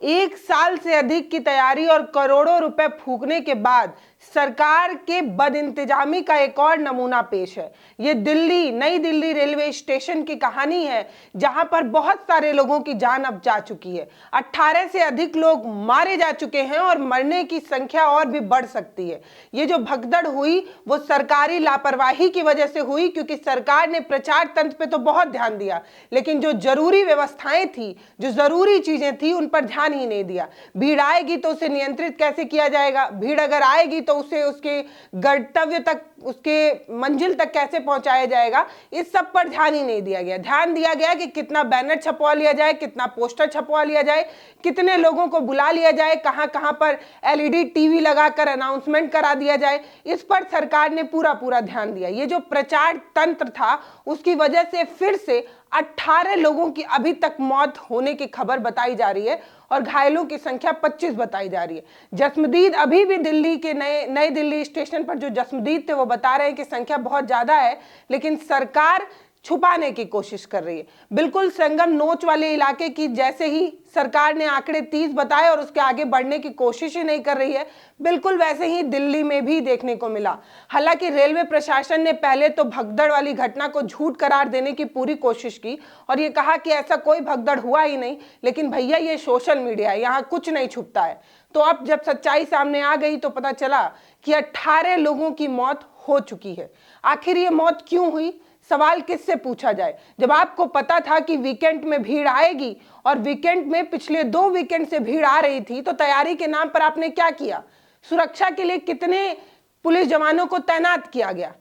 एक साल से अधिक की तैयारी और करोड़ों रुपए फूकने के बाद सरकार के बदइंतजामी का एक और नमूना पेश है। ये नई दिल्ली रेलवे स्टेशन की कहानी है, जहां पर बहुत सारे लोगों की जान अब जा चुकी है। 18 से अधिक लोग मारे जा चुके हैं और मरने की संख्या और भी बढ़ सकती है। ये जो भगदड़ हुई वो सरकारी लापरवाही की वजह से हुई, क्योंकि सरकार ने प्रचार तंत्र पे तो बहुत ध्यान दिया, लेकिन जो जरूरी व्यवस्थाएं थी, जो जरूरी चीजें थी, उन पर ध्यान ही नहीं दिया। भीड़ आएगी तो उसे नियंत्रित कैसे किया जाएगा, भीड़ अगर आएगी तो उसे उसके गंतव्य तक, उसके मंजिल तक कैसे पहुंचाया जाएगा, इस सब पर ध्यान ही नहीं दिया गया। ध्यान दिया गया कि कितना बैनर छपवा लिया जाए, कितना पोस्टर छपवा लिया जाए, कितने लोगों को बुला लिया जाए, कहां कहां पर एलईडी टीवी लगाकर अनाउंसमेंट करा दिया जाए। इस पर सरकार ने पूरा ध्यान दिया। ये जो प्रचार तंत्र था, उसकी वजह से फिर से 18 लोगों की अभी तक मौत होने की खबर बताई जा रही है और घायलों की संख्या 25 बताई जा रही है। जसमुदीन अभी भी दिल्ली के नए दिल्ली स्टेशन पर जो जसमुदीन थे वो बता रहे हैं कि संख्या बहुत ज्यादा है, लेकिन सरकार छुपाने की कोशिश कर रही है। बिल्कुल संगम नोच वाले इलाके की जैसे ही सरकार ने आंकड़े 30 बताए और उसके आगे बढ़ने की कोशिश ही नहीं कर रही है, बिल्कुल वैसे ही दिल्ली में भी देखने को मिला। हालांकि रेलवे प्रशासन ने पहले तो भगदड़ वाली घटना को झूठ करार देने की पूरी कोशिश की और ये कहा कि ऐसा कोई भगदड़ हुआ ही नहीं, लेकिन भैया ये सोशल मीडिया है, यहाँ कुछ नहीं छुपता है। तो अब जब सच्चाई सामने आ गई तो पता चला कि 18 लोगों की मौत हो चुकी है। आखिर ये मौत क्यों हुई, सवाल किससे पूछा जाए, जब आपको पता था कि वीकेंड में भीड़ आएगी और वीकेंड में पिछले 2 वीकेंड से भीड़ आ रही थी, तो तैयारी के नाम पर आपने क्या किया? सुरक्षा के लिए कितने पुलिस जवानों को तैनात किया गया?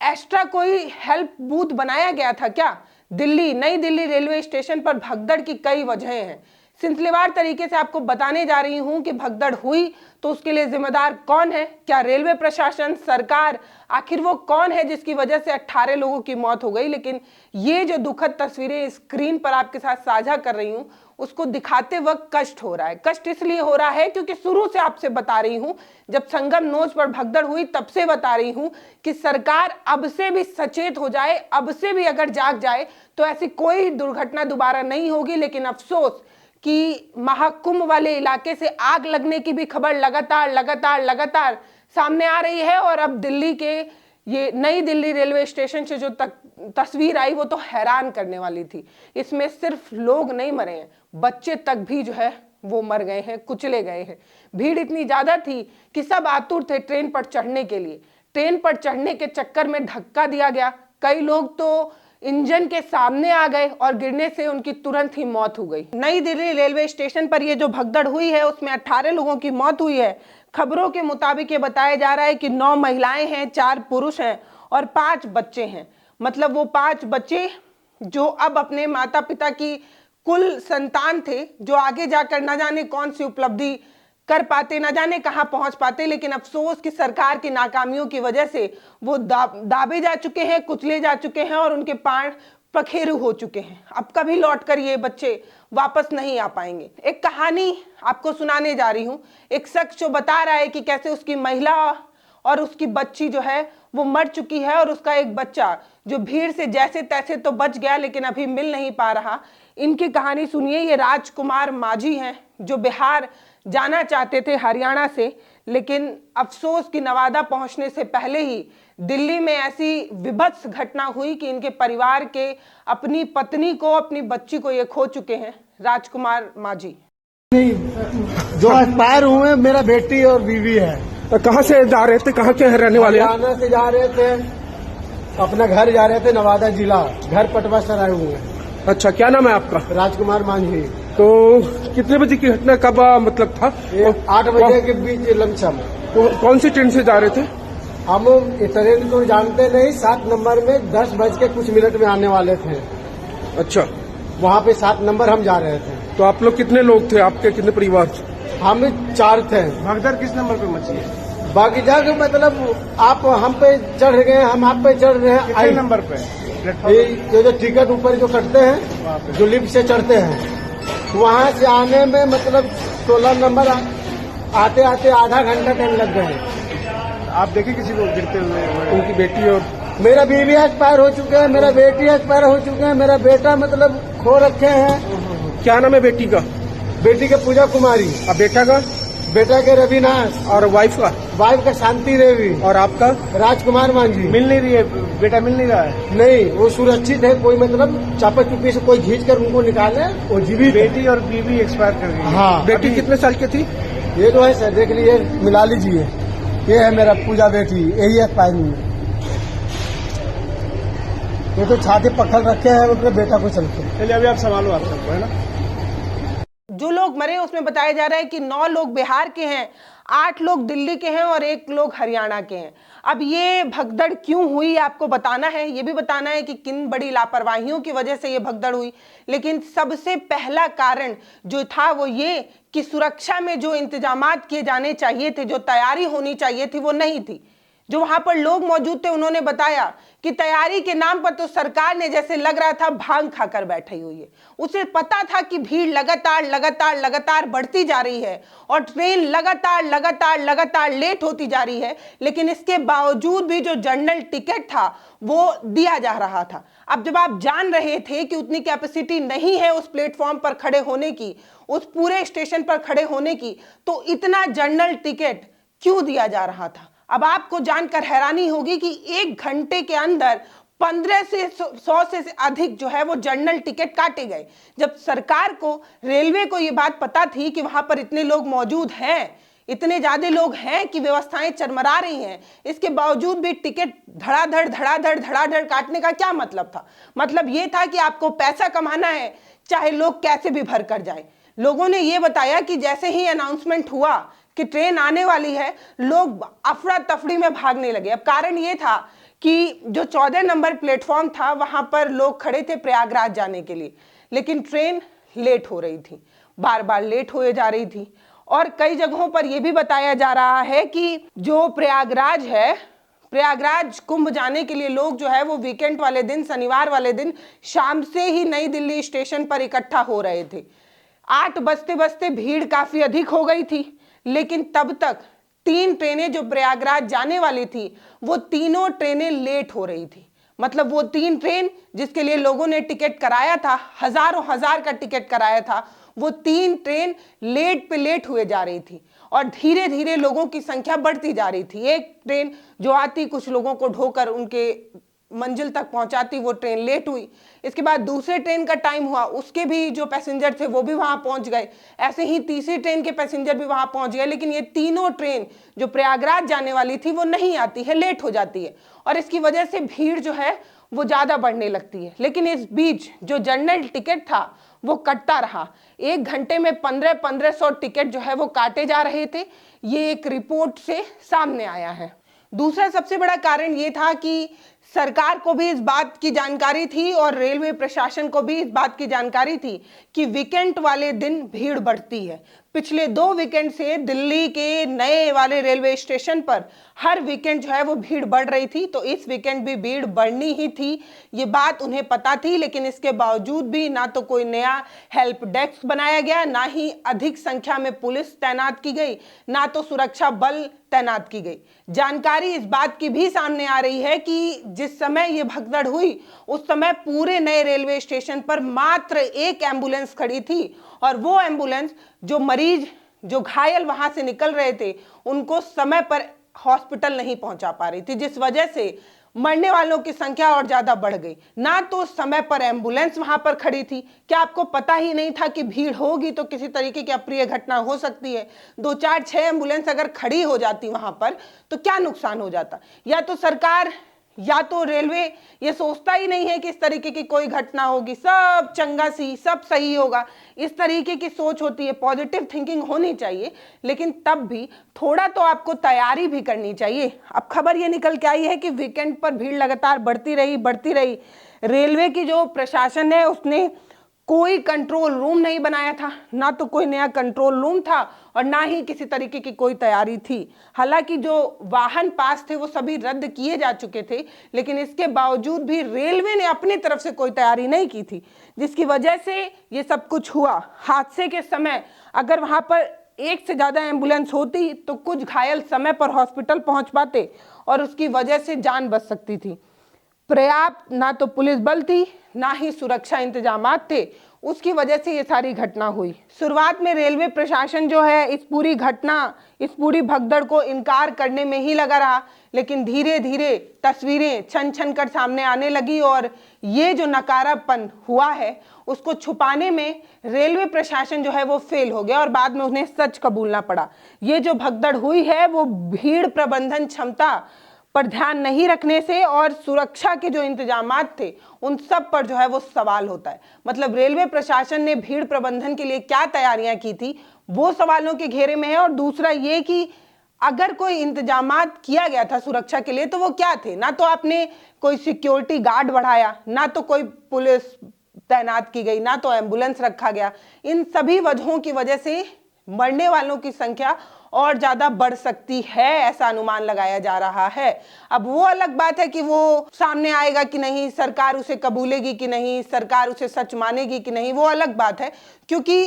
एक्स्ट्रा कोई हेल्प बूथ बनाया गया था क्या? नई दिल्ली रेलवे स्टेशन पर भगदड़ की कई वजहें हैं। सिलसिलेवार तरीके से आपको बताने जा रही हूं कि भगदड़ हुई तो उसके लिए जिम्मेदार कौन है, क्या रेलवे प्रशासन, सरकार, आखिर वो कौन है जिसकी वजह से 18 लोगों की मौत हो गई। लेकिन ये जो दुखद तस्वीरें स्क्रीन पर आपके साथ साझा कर रही हूं, उसको दिखाते वक्त कष्ट हो रहा है। कष्ट इसलिए हो रहा है क्योंकि शुरू से आपसे बता रही हूं, जब संगम नोच पर भगदड़ हुई तब से बता रही हूं कि सरकार अब से भी सचेत हो जाए, अब से भी अगर जाग जाए तो ऐसी कोई दुर्घटना दोबारा नहीं होगी। लेकिन अफसोस कि महाकुंभ वाले इलाके से आग लगने की भी खबर लगातार सामने आ रही है और अब दिल्ली के ये नई दिल्ली रेलवे स्टेशन से जो तस्वीर आई वो तो हैरान करने वाली थी। इसमें सिर्फ लोग नहीं मरे हैं, बच्चे तक भी जो है वो मर गए हैं, कुचले गए हैं। भीड़ इतनी ज्यादा थी कि सब आतुर थे ट्रेन पर चढ़ने के लिए। ट्रेन पर चढ़ने के चक्कर में धक्का दिया गया, कई लोग तो इंजन के सामने आ गए और गिरने से उनकी तुरंत ही मौत हो गई। नई दिल्ली रेलवे स्टेशन पर ये जो भगदड़ हुई है उसमें 18 लोगों की मौत हुई है। खबरों के मुताबिक ये बताया जा रहा है कि 9 महिलाएं हैं, 4 पुरुष हैं और 5 बच्चे हैं। मतलब वो 5 बच्चे जो अब अपने माता पिता की कुल संतान थे, जो आगे जाकर न जाने कौन सी उपलब्धि कर पाते, न जाने कहां पहुंच पाते। लेकिन अफसोस कि सरकार की नाकामियों की वजह से वो दाबे जा चुके हैं, कुचले जा चुके हैं और उनके प्राण पखेरु हो चुके हैं। अब कभी लौटकर ये बच्चे वापस नहीं आ पाएंगे। एक कहानी आपको सुनाने जा रही हूं। एक शख्स जो बता रहा है कि कैसे उसकी महिला और उसकी बच्ची जो है वो मर चुकी है और उसका एक बच्चा जो भीड़ से जैसे तैसे तो बच गया लेकिन अभी मिल नहीं पा रहा। इनकी कहानी सुनिए। ये राजकुमार माझी हैं जो बिहार जाना चाहते थे हरियाणा से, लेकिन अफसोस कि नवादा पहुंचने से पहले ही दिल्ली में ऐसी विभत्स घटना हुई कि इनके परिवार के अपनी पत्नी को, अपनी बच्ची को ये खो चुके हैं। राजकुमार माझी जो एक्सपायर हुए मेरा बेटी और बीवी है। कहाँ से जा रहे थे, कहाँ के रहने वाले? हरियाणा से जा रहे थे, अपना घर जा रहे थे, नवादा जिला, घर पटवा सराय हुए। अच्छा, क्या नाम है आपका? राजकुमार मांझी। तो कितने बजे की घटना, कब मतलब था? 8 बजे के बीच लमसम। कौन सी ट्रेन से जा रहे थे? हम ट्रेन को जानते नहीं, 7 नंबर में 10 बज के कुछ मिनट में आने वाले थे। अच्छा, वहाँ पे 7 नंबर हम जा रहे थे। तो आप लोग कितने लोग थे, आपके कितने परिवार? हम 4 थे। भगदड़ किस नंबर पे मची है? बाकी जग मतलब आप हम पे चढ़ गए, हम आप पे चढ़ रहे हैं। कितने नंबर पे? ये जो टिकट ऊपर जो कटते हैं, जो लिफ्ट से चढ़ते हैं, वहाँ से आने में मतलब 16 नंबर आते आते आधा घंटा टाइम लग गए। आप देखे किसी को गिरते हुए? उनकी बेटी और मेरा बीवी एक्सपायर हो चुके हैं, मेरा बेटी एक्सपायर हो चुके हैं, मेरा बेटा मतलब खो रखे हैं। क्या नाम है बेटी का? बेटी के पूजा कुमारी, अब बेटा का बेटा के रविनाश, और वाइफ का वाइफ का शांति देवी, और आपका राजकुमार मांझी। मिल नहीं रही है, बेटा मिल नहीं रहा है। नहीं, वो सुरक्षित है, कोई मतलब चापा चुपी से कोई खींच कर उनको निकाले, वो जीवित है। बेटी और बीवी एक्सपायर कर गई। हाँ, बेटी अभी- कितने साल की थी? ये जो है सर, देख लीजिए, मिला लीजिए, ये है मेरा पूजा बेटी, यही है पानी में। ये तो छाती पकड़ रखे हैं अपने बेटा को चलते। चलिए अभी आप संभालो आप सबको, है ना। जो लोग मरे उसमें बताया जा रहा है कि 9 लोग बिहार के हैं, 8 लोग दिल्ली के हैं और 1 लोग हरियाणा के हैं। अब ये भगदड़ क्यों हुई आपको बताना है, ये भी बताना है कि किन बड़ी लापरवाहियों की वजह से ये भगदड़ हुई। लेकिन सबसे पहला कारण जो था वो ये कि सुरक्षा में जो इंतजामात किए जाने चाहिए थे, जो तैयारी होनी चाहिए थी, वो नहीं थी। जो वहां पर लोग मौजूद थे उन्होंने बताया कि तैयारी के नाम पर तो सरकार ने जैसे लग रहा था भांग खाकर बैठी हुई है। उसे पता था कि भीड़ लगातार लगातार लगातार बढ़ती जा रही है और ट्रेन लगातार लगातार लगातार लेट होती जा रही है, लेकिन इसके बावजूद भी जो जनरल टिकट था वो दिया जा रहा था। अब जब आप जान रहे थे कि उतनी कैपेसिटी नहीं है उस प्लेटफॉर्म पर खड़े होने की, उस पूरे स्टेशन पर खड़े होने की, तो इतना जनरल टिकट क्यों दिया जा रहा था? अब आपको जानकर हैरानी होगी कि 1 घंटे के अंदर 15 से 100 से अधिक जो है वो जनरल टिकट काटे गए। जब सरकार को, रेलवे को ये बात पता थी कि वहां पर इतने लोग मौजूद हैं, इतने ज्यादा लोग हैं कि व्यवस्थाएं चरमरा रही हैं, इसके बावजूद भी टिकट धड़ाधड़ धड़ाधड़ धड़ाधड़ काटने का क्या मतलब था? मतलब ये था कि आपको पैसा कमाना है, चाहे लोग कैसे भी भर कर जाए। लोगों ने ये बताया कि जैसे ही अनाउंसमेंट हुआ कि ट्रेन आने वाली है, लोग अफरा तफरी में भागने लगे। अब कारण ये था कि जो 14 नंबर प्लेटफॉर्म था वहां पर लोग खड़े थे प्रयागराज जाने के लिए, लेकिन ट्रेन लेट हो रही थी, बार बार लेट हो जा रही थी। और कई जगहों पर यह भी बताया जा रहा है कि जो प्रयागराज है, प्रयागराज कुंभ जाने के लिए लोग जो है वो वीकेंड वाले दिन, शनिवार वाले दिन शाम से ही नई दिल्ली स्टेशन पर इकट्ठा हो रहे थे। 8 बजते बजते भीड़ काफी अधिक हो गई थी, लेकिन तब तक 3 ट्रेनें जो प्रयागराज जाने वाली थी वो तीनों ट्रेनें लेट हो रही थी। मतलब वो 3 ट्रेन जिसके लिए लोगों ने टिकट कराया था, हजारों हजार का टिकट कराया था, वो 3 ट्रेन लेट पे लेट हुए जा रही थी और धीरे धीरे लोगों की संख्या बढ़ती जा रही थी। एक ट्रेन जो आती कुछ लोगों को ढोकर उनके मंजिल तक पहुंचाती, वो ट्रेन लेट हुई। इसके बाद दूसरे ट्रेन का टाइम हुआ, उसके भी जो पैसेंजर थे वो भी वहां पहुंच गए। ऐसे ही तीसरी ट्रेन के पैसेंजर भी वहां पहुंच गए, लेकिन ये तीनों ट्रेन जो प्रयागराज जाने वाली थी वो नहीं आती है, लेट हो जाती है और इसकी वजह से भीड़ जो है वो ज्यादा बढ़ने लगती है। लेकिन इस बीच जो जनरल टिकट था वो कटता रहा। 1 घंटे में 1500 टिकट जो है वो काटे जा रहे थे। ये एक रिपोर्ट से सामने आया है। दूसरा सबसे बड़ा कारण ये था कि सरकार को भी इस बात की जानकारी थी और रेलवे प्रशासन को भी इस बात की जानकारी थी कि वीकेंड वाले दिन भीड़ बढ़ती है। पिछले 2 वीकेंड से दिल्ली के नए वाले रेलवे स्टेशन पर हर वीकेंड जो है वो भीड़ बढ़ रही थी, तो इस वीकेंड भी भीड़ बढ़नी ही थी, ये बात उन्हें पता थी। लेकिन इसके बावजूद भी ना तो कोई नया हेल्प डेस्क बनाया गया, ना ही अधिक संख्या में पुलिस तैनात की गई, ना तो सुरक्षा बल तैनात की गई। जानकारी इस बात की भी सामने आ रही है कि जिस समय ये भगदड़ हुई उस समय पूरे नए रेलवे स्टेशन पर मात्र 1 एम्बुलेंस खड़ी थी और वो एम्बुलेंस जो मरीज, जो घायल वहां से निकल रहे थे, उनको समय पर हॉस्पिटल नहीं पहुंचा पा रही थी, जिस वजह से मरने वालों की संख्या और ज्यादा बढ़ गई। ना तो समय पर एम्बुलेंस वहां पर खड़ी थी, क्या आपको पता ही नहीं था कि भीड़ होगी तो किसी तरीके की अप्रिय घटना हो सकती है? 2, 4, 6 एम्बुलेंस अगर खड़ी हो जाती वहां पर तो क्या नुकसान हो जाता? या तो सरकार या तो रेलवे ये सोचता ही नहीं है कि इस तरीके की कोई घटना होगी, सब चंगा सी, सब सही होगा, इस तरीके की सोच होती है। पॉजिटिव थिंकिंग होनी चाहिए, लेकिन तब भी थोड़ा तो आपको तैयारी भी करनी चाहिए। अब खबर ये निकल के आई है कि वीकेंड पर भीड़ लगातार बढ़ती रही। रेलवे की जो प्रशासन है उसने कोई कंट्रोल रूम नहीं बनाया था, ना तो कोई नया कंट्रोल रूम था और ना ही किसी तरीके की कोई तैयारी थी। हालांकि जो वाहन पास थे वो सभी रद्द किए जा चुके थे, लेकिन इसके बावजूद भी रेलवे ने अपनी तरफ से कोई तैयारी नहीं की थी, जिसकी वजह से ये सब कुछ हुआ। हादसे के समय अगर वहां पर 1 से ज्यादा एम्बुलेंस होती तो कुछ घायल समय पर हॉस्पिटल पहुंच पाते और उसकी वजह से जान बच सकती थी। पर्याप्त ना तो पुलिस बल थी, ना ही सुरक्षा इंतजामात थे। उसकी वजह से ये सारी घटना हुई। शुरुआत में रेलवे प्रशासन जो है इस पूरी घटना, इस पूरी भगदड़ को इनकार करने में ही लगा रहा, लेकिन धीरे धीरे तस्वीरें छन छन कर सामने आने लगी और ये जो नकारापन हुआ है उसको छुपाने में रेलवे प्रशासन जो है वो फेल हो गया और बाद में उन्हें सच कबूलना पड़ा। ये जो भगदड़ हुई है वो भीड़ प्रबंधन क्षमता पर ध्यान नहीं रखने से और सुरक्षा के जो इंतजामात थे उन सब पर जो है वो सवाल होता है। मतलब रेलवे प्रशासन ने भीड़ प्रबंधन के लिए क्या तैयारियां की थी वो सवालों के घेरे में है। और दूसरा ये कि अगर कोई इंतजामात किया गया था सुरक्षा के लिए तो वो क्या थे? ना तो आपने कोई सिक्योरिटी गार्ड बढ़ाया, ना तो कोई पुलिस तैनात की गई, ना तो एम्बुलेंस रखा गया। इन सभी वजहों की वजह से मरने वालों की संख्या और ज्यादा बढ़ सकती है, ऐसा अनुमान लगाया जा रहा है। अब वो अलग बात है कि वो सामने आएगा कि नहीं, सरकार उसे कबूलेगी कि नहीं, सरकार उसे सच मानेगी कि नहीं, वो अलग बात है। क्योंकि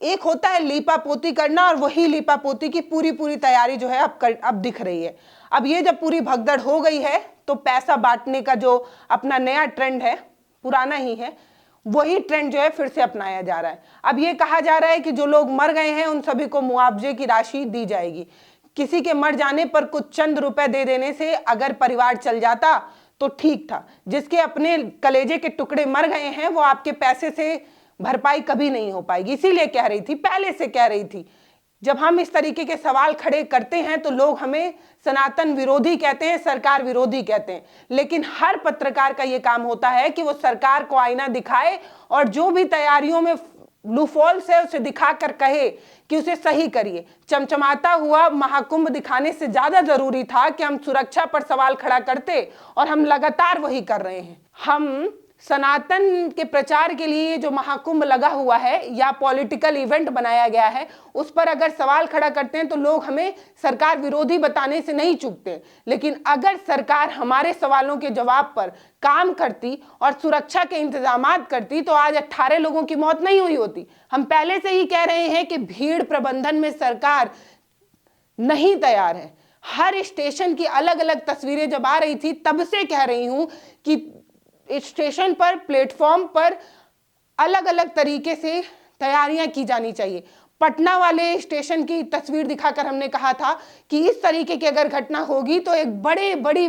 एक होता है लीपापोती करना और वही लीपापोती की पूरी तैयारी जो है अब दिख रही है। अब ये जब पूरी भगदड़ हो गई है तो पैसा बांटने का जो अपना नया ट्रेंड है, पुराना ही है, वही ट्रेंड जो है फिर से अपनाया जा रहा है। अब ये कहा जा रहा है कि जो लोग मर गए हैं उन सभी को मुआवजे की राशि दी जाएगी। किसी के मर जाने पर कुछ चंद रुपए दे देने से अगर परिवार चल जाता तो ठीक था। जिसके अपने कलेजे के टुकड़े मर गए हैं वो आपके पैसे से भरपाई कभी नहीं हो पाएगी। इसीलिए कह रही थी, पहले से कह रही थी, जब हम इस तरीके के सवाल खड़े करते हैं तो लोग हमें सनातन विरोधी कहते हैं, सरकार विरोधी कहते हैं। लेकिन हर पत्रकार का ये काम होता है कि वो सरकार को आईना दिखाए और जो भी तैयारियों में लूफॉल्स है उसे दिखाकर कहे कि उसे सही करिए। चमचमाता हुआ महाकुंभ दिखाने से ज्यादा जरूरी था कि हम सुरक्षा पर सवाल खड़ा करते और हम लगातार वही कर रहे हैं। हम सनातन के प्रचार के लिए जो महाकुंभ लगा हुआ है या पॉलिटिकल इवेंट बनाया गया है उस पर अगर सवाल खड़ा करते हैं तो लोग हमें सरकार विरोधी बताने से नहीं चूकते। लेकिन अगर सरकार हमारे सवालों के जवाब पर काम करती और सुरक्षा के इंतजामात करती तो आज 18 लोगों की मौत नहीं हुई होती। हम पहले से ही कह रहे हैं कि भीड़ प्रबंधन में सरकार नहीं तैयार है। हर स्टेशन की अलग अलग तस्वीरें जब आ रही थी तब से कह रही हूं कि स्टेशन पर, प्लेटफॉर्म पर अलग अलग तरीके से तैयारियां की जानी चाहिए। पटना वाले स्टेशन की तस्वीर दिखाकर हमने कहा था कि इस तरीके की अगर घटना होगी तो एक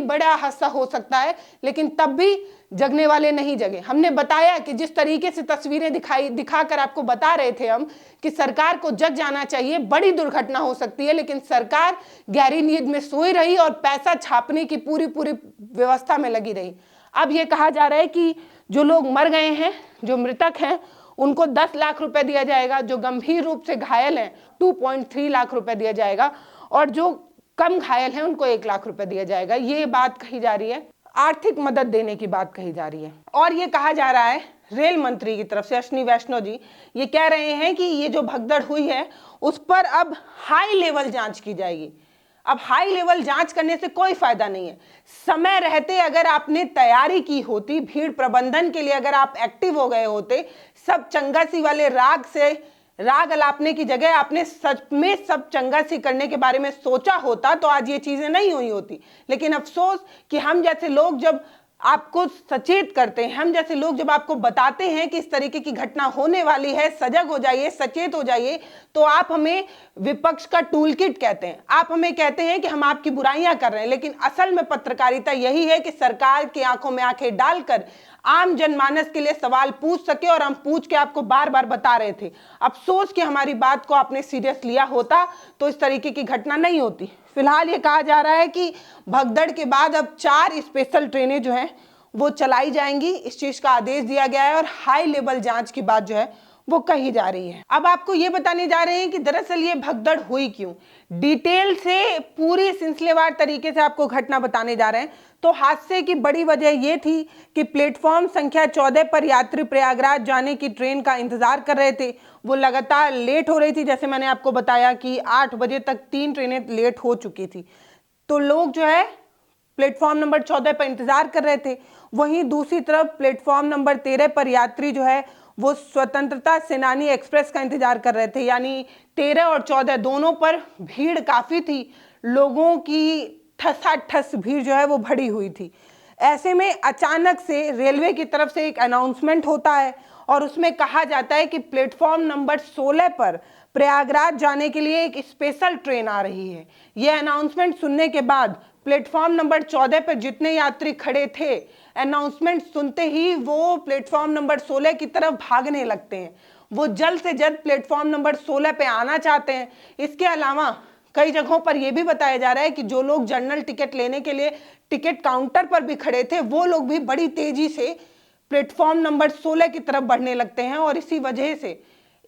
बड़ा हादसा हो सकता है, लेकिन तब भी जगने वाले नहीं जगे। हमने बताया कि जिस तरीके से तस्वीरें दिखाकर आपको बता रहे थे हम कि सरकार को जग जाना चाहिए, बड़ी दुर्घटना हो सकती है, लेकिन सरकार गहरी नींद में सोई रही और पैसा छापने की पूरी व्यवस्था में लगी रही। अब ये कहा जा रहा है कि जो लोग मर गए हैं, जो मृतक हैं, उनको 10 लाख रुपए दिया जाएगा। जो गंभीर रूप से घायल हैं 2.3 लाख रुपए दिया जाएगा और जो कम घायल हैं उनको 1 लाख रुपए दिया जाएगा। ये बात कही जा रही है, आर्थिक मदद देने की बात कही जा रही है। और ये कहा जा रहा है रेल मंत्री की तरफ से, अश्विनी वैष्णव जी ये कह रहे हैं कि ये जो भगदड़ हुई है उस पर अब हाई लेवल जांच की जाएगी। अब हाई लेवल जांच करने से कोई फायदा नहीं है। समय रहते अगर आपने तैयारी की होती, भीड़ प्रबंधन के लिए अगर आप एक्टिव हो गए होते, सब चंगासी वाले राग से राग अलापने की जगह आपने सच में सब चंगासी करने के बारे में सोचा होता तो आज ये चीजें नहीं हुई होती। लेकिन अफसोस कि हम जैसे लोग जब आपको सचेत करते हैं, हम जैसे लोग जब आपको बताते हैं कि इस तरीके की घटना होने वाली है, सजग हो जाइए, सचेत हो जाइए, तो आप हमें विपक्ष का टूल किट कहते हैं। आप हमें कहते हैं कि हम आपकी बुराइयां कर रहे हैं। लेकिन असल में पत्रकारिता यही है कि सरकार की आंखों में आंखें डालकर आम जनमानस के लिए सवाल पूछ सके, और हम पूछ के आपको बार बार बता रहे थे। अफसोस कि हमारी बात को आपने सीरियस लिया होता तो इस तरीके की घटना नहीं होती। फिलहाल ये कहा जा रहा है कि भगदड़ के बाद अब 4 स्पेशल ट्रेनें जो हैं वो चलाई जाएंगी, इस चीज का आदेश दिया गया है और हाई लेवल जांच की बात जो है वो कही जा रही है। अब आपको ये बताने जा रहे हैं कि दरअसल ये भगदड़ हुई क्यों। डिटेल से पूरी सिलसिलेवार तरीके से आपको घटना बताने जा रहे हैं। तो हादसे की बड़ी वजह ये थी कि प्लेटफॉर्म संख्या 14 पर यात्री प्रयागराज जाने की ट्रेन का इंतजार कर रहे थे। वो लगातार लेट हो रही थी। जैसे मैंने आपको बताया कि 8 बजे तक 3 ट्रेनें लेट हो चुकी थी। तो लोग जो है प्लेटफॉर्म नंबर 14 पर इंतजार कर रहे थे। वहीं दूसरी तरफ प्लेटफॉर्म नंबर 13 पर यात्री जो है वो स्वतंत्रता सेनानी एक्सप्रेस का इंतजार कर रहे थे। यानी 13 और 14 दोनों पर भीड़ काफी थी। लोगों की ठसाठस भीड़ जो है वो भरी हुई थी। ऐसे में अचानक से रेलवे की तरफ से एक अनाउंसमेंट होता है और उसमें कहा जाता है कि प्लेटफॉर्म नंबर 16 पर प्रयागराज जाने के लिए एक स्पेशल ट्रेन आ रही है। यह अनाउंसमेंट सुनने के बाद प्लेटफॉर्म नंबर 14 पर जितने यात्री खड़े थे, अनाउंसमेंट सुनते ही वो प्लेटफॉर्म नंबर 16 की तरफ भागने लगते हैं। वो जल्द से जल्द प्लेटफॉर्म नंबर 16 पे आना चाहते हैं। इसके अलावा कई जगहों पर यह भी बताया जा रहा है कि जो लोग जनरल टिकट लेने के लिए टिकट काउंटर पर भी खड़े थे, वो लोग भी बड़ी तेजी से प्लेटफॉर्म नंबर 16 की तरफ बढ़ने लगते हैं और इसी वजह से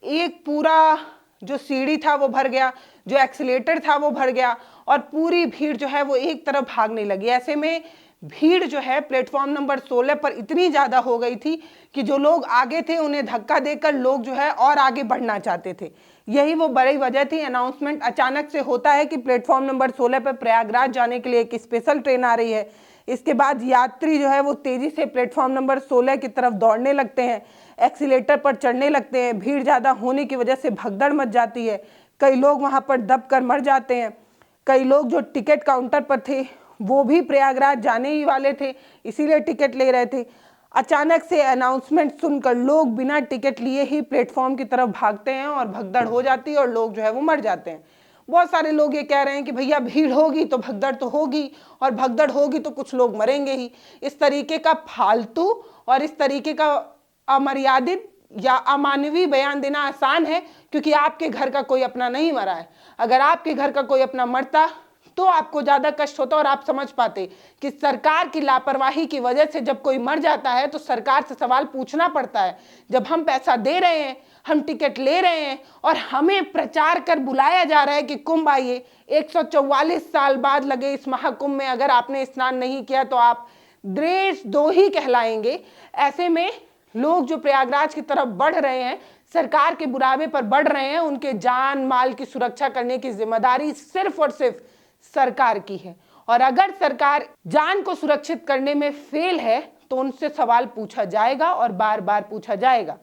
एक पूरा जो सीढ़ी था वो भर गया, जो एक्सीलेटर था वो भर गया और पूरी भीड़ जो है वो एक तरफ भागने लगी। ऐसे में भीड़ जो है प्लेटफॉर्म नंबर 16 पर इतनी ज़्यादा हो गई थी कि जो लोग आगे थे उन्हें धक्का देकर लोग जो है और आगे बढ़ना चाहते थे। यही वो बड़ी वजह थी। अनाउंसमेंट अचानक से होता है कि प्लेटफॉर्म नंबर 16 पर प्रयागराज जाने के लिए एक स्पेशल ट्रेन आ रही है। इसके बाद यात्री जो है वो तेज़ी से प्लेटफॉर्म नंबर 16 की तरफ दौड़ने लगते हैं, एक्सीलेटर पर चढ़ने लगते हैं। भीड़ ज़्यादा होने की वजह से भगदड़ मच जाती है। कई लोग वहाँ पर दब कर मर जाते हैं। कई लोग जो टिकट काउंटर पर थे वो भी प्रयागराज जाने ही वाले थे, इसीलिए टिकट ले रहे थे। अचानक से अनाउंसमेंट सुनकर लोग बिना टिकट लिए ही प्लेटफॉर्म की तरफ भागते हैं और भगदड़ हो जाती है और लोग जो है वो मर जाते हैं। बहुत सारे लोग ये कह रहे हैं कि भैया भीड़ होगी तो भगदड़ तो होगी और भगदड़ होगी तो कुछ लोग मरेंगे ही। इस तरीके का फालतू और इस तरीके का अमर्यादित या अमानवीय बयान देना आसान है, क्योंकि आपके घर का कोई अपना नहीं मरा है। अगर आपके घर का कोई अपना मरता तो आपको ज़्यादा कष्ट होता और आप समझ पाते कि सरकार की लापरवाही की वजह से जब कोई मर जाता है तो सरकार से सवाल पूछना पड़ता है। जब हम पैसा दे रहे हैं, हम टिकट ले रहे हैं और हमें प्रचार कर बुलाया जा रहा है कि कुंभ आइए, 144 साल बाद लगे इस महाकुंभ में अगर आपने स्नान नहीं किया तो आप देशद्रोही कहलाएंगे। ऐसे में लोग जो प्रयागराज की तरफ बढ़ रहे हैं, सरकार के बुरावे पर बढ़ रहे हैं, उनके जान माल की सुरक्षा करने की जिम्मेदारी सिर्फ और सिर्फ सरकार की है। और अगर सरकार जान को सुरक्षित करने में फेल है तो उनसे सवाल पूछा जाएगा और बार बार पूछा जाएगा।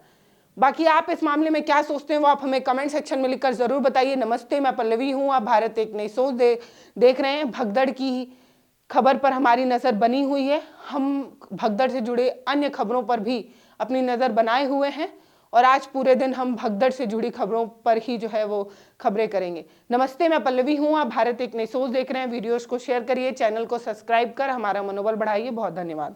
बाकी आप इस मामले में क्या सोचते हैं वो आप हमें कमेंट सेक्शन में लिखकर जरूर बताइए। नमस्ते, मैं पल्लवी हूँ, आप भारत एक नई सोच देख रहे हैं। भगदड़ की खबर पर हमारी नज़र बनी हुई है। हम भगदड़ से जुड़े अन्य खबरों पर भी अपनी नज़र बनाए हुए हैं और आज पूरे दिन हम भगदड़ से जुड़ी खबरों पर ही जो है वो खबरें करेंगे। नमस्ते, मैं पल्लवी हूँ, आप भारत एक नई सोच देख रहे हैं। वीडियोस को शेयर करिए, चैनल को सब्सक्राइब कर हमारा मनोबल बढ़ाइए। बहुत धन्यवाद।